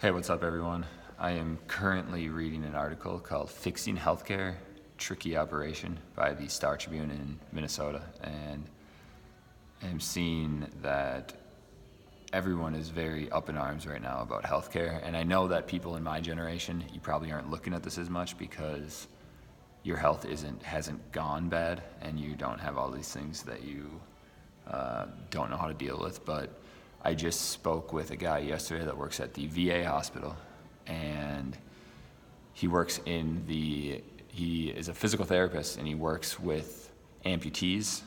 Hey, what's up, everyone? I am currently reading an article called Fixing Healthcare, Tricky Operation by the Star Tribune in Minnesota, and I'm seeing that everyone is very up in arms right now about healthcare, and I know that people in my generation, you probably aren't looking at this as much because your health hasn't gone bad, and you don't have all these things that you don't know how to deal with, but I just spoke with a guy yesterday that works at the VA hospital, and he is a physical therapist, and he works with amputees.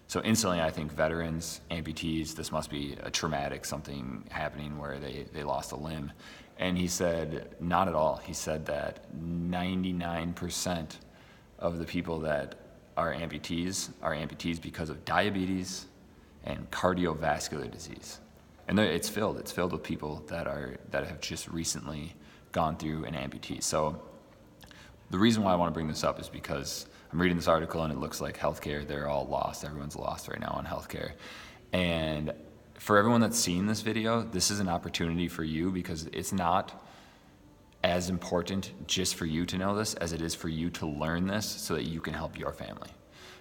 So instantly I think veterans, amputees, this must be a traumatic something happening where they lost a limb. And he said, not at all. He said that 99% of the people that are amputees because of diabetes and cardiovascular disease. And it's filled with people that have just recently gone through an amputee. So the reason why I want to bring this up is because I'm reading this article and it looks like healthcare, they're all lost. Everyone's lost right now on healthcare. And for everyone that's seen this video, this is an opportunity for you because it's not as important just for you to know this as it is for you to learn this so that you can help your family.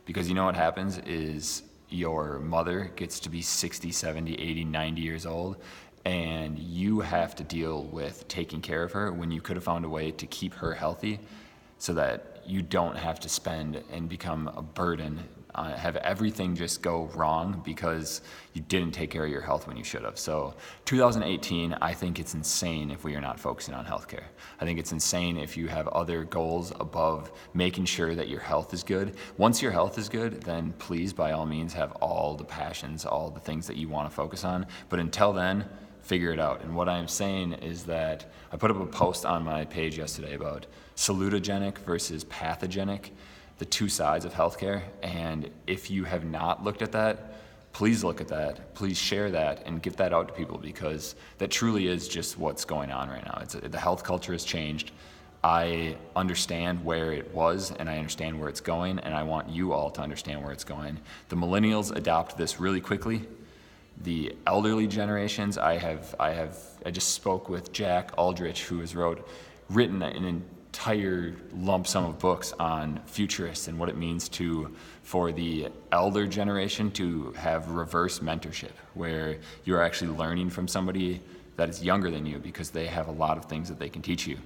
Because you know what happens is your mother gets to be 60, 70, 80, 90 years old, and you have to deal with taking care of her when you could have found a way to keep her healthy so that you don't have to spend and become a burden, have everything just go wrong because you didn't take care of your health when you should have. So 2018, I think it's insane if we are not focusing on healthcare. I think it's insane if you have other goals above making sure that your health is good. Once your health is good, then please, by all means, have all the passions, all the things that you want to focus on. But until then, figure it out. And what I'm saying is that I put up a post on my page yesterday about salutogenic versus pathogenic, the two sides of healthcare. And if you have not looked at that, please look at that. Please share that and get that out to people because that truly is just what's going on right now. The health culture has changed. I understand where it was and I understand where it's going, and I want you all to understand where it's going. The millennials adopt this really quickly. The elderly generations, I just spoke with Jack Aldrich, who has written an entire lump sum of books on futurists and what it means for the elder generation to have reverse mentorship, where you're actually learning from somebody that is younger than you because they have a lot of things that they can teach you.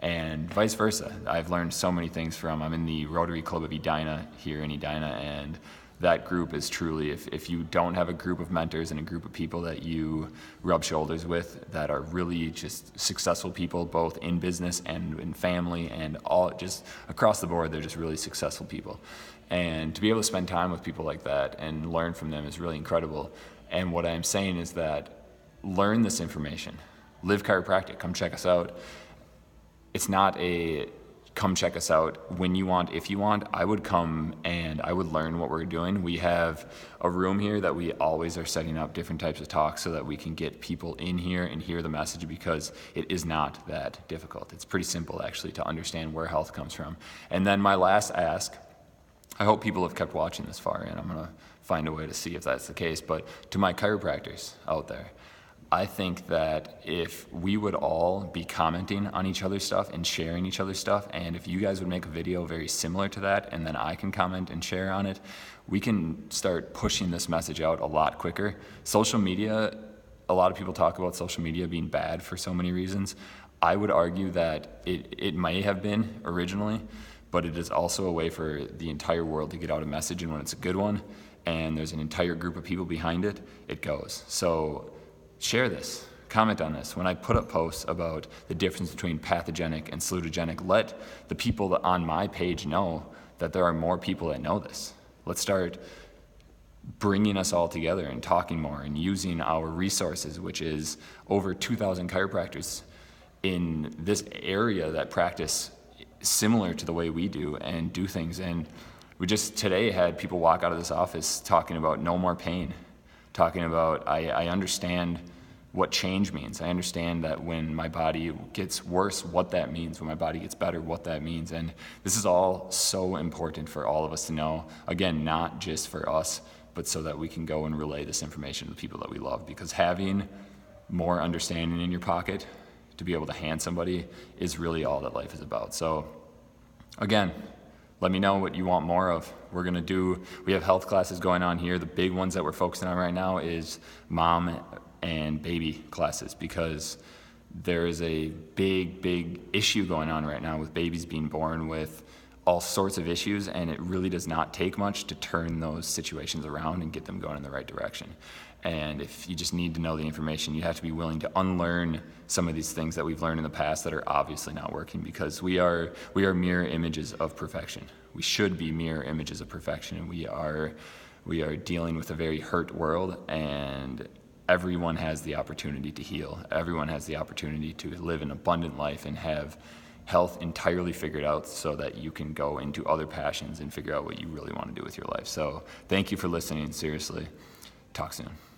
And vice versa. I've learned so many things I'm in the Rotary Club of Edina here in Edina, and that group is truly, if you don't have a group of mentors and a group of people that you rub shoulders with that are really just successful people, both in business and in family and all just across the board, they're just really successful people. And to be able to spend time with people like that and learn from them is really incredible. And what I'm saying is that learn this information. Live Chiropractic, come check us out. It's not a come check us out when you want, if you want. I would come and I would learn what we're doing. We have a room here that we always are setting up different types of talks so that we can get people in here and hear the message because it is not that difficult. It's pretty simple actually to understand where health comes from. And then my last ask, I hope people have kept watching this far and I'm gonna find a way to see if that's the case, but to my chiropractors out there, I think that if we would all be commenting on each other's stuff and sharing each other's stuff, and if you guys would make a video very similar to that, and then I can comment and share on it, we can start pushing this message out a lot quicker. Social media, a lot of people talk about social media being bad for so many reasons. I would argue that it may have been originally, but it is also a way for the entire world to get out a message, and when it's a good one, and there's an entire group of people behind it, it goes. So share this, comment on this. When I put up posts about the difference between pathogenic and salutogenic, let the people on my page know that there are more people that know this. Let's start bringing us all together and talking more and using our resources, which is over 2,000 chiropractors in this area that practice similar to the way we do and do things. And we just today had people walk out of this office talking about no more pain, talking about, I understand what change means. I understand that when my body gets worse, what that means. When my body gets better, what that means. And this is all so important for all of us to know. Again, not just for us, but so that we can go and relay this information to the people that we love. Because having more understanding in your pocket to be able to hand somebody is really all that life is about. So again, let me know what you want more of. We have health classes going on here. The big ones that we're focusing on right now is mom and baby classes, because there is a big issue going on right now with babies being born with all sorts of issues, and it really does not take much to turn those situations around and get them going in the right direction. And if you just need to know the information, you have to be willing to unlearn some of these things that we've learned in the past that are obviously not working, because we are mirror images of perfection. We should be mirror images of perfection, and we are dealing with a very hurt world, and everyone has the opportunity to heal. Everyone has the opportunity to live an abundant life and have health entirely figured out, so that you can go into other passions and figure out what you really want to do with your life. So thank you for listening. Seriously. Talk soon.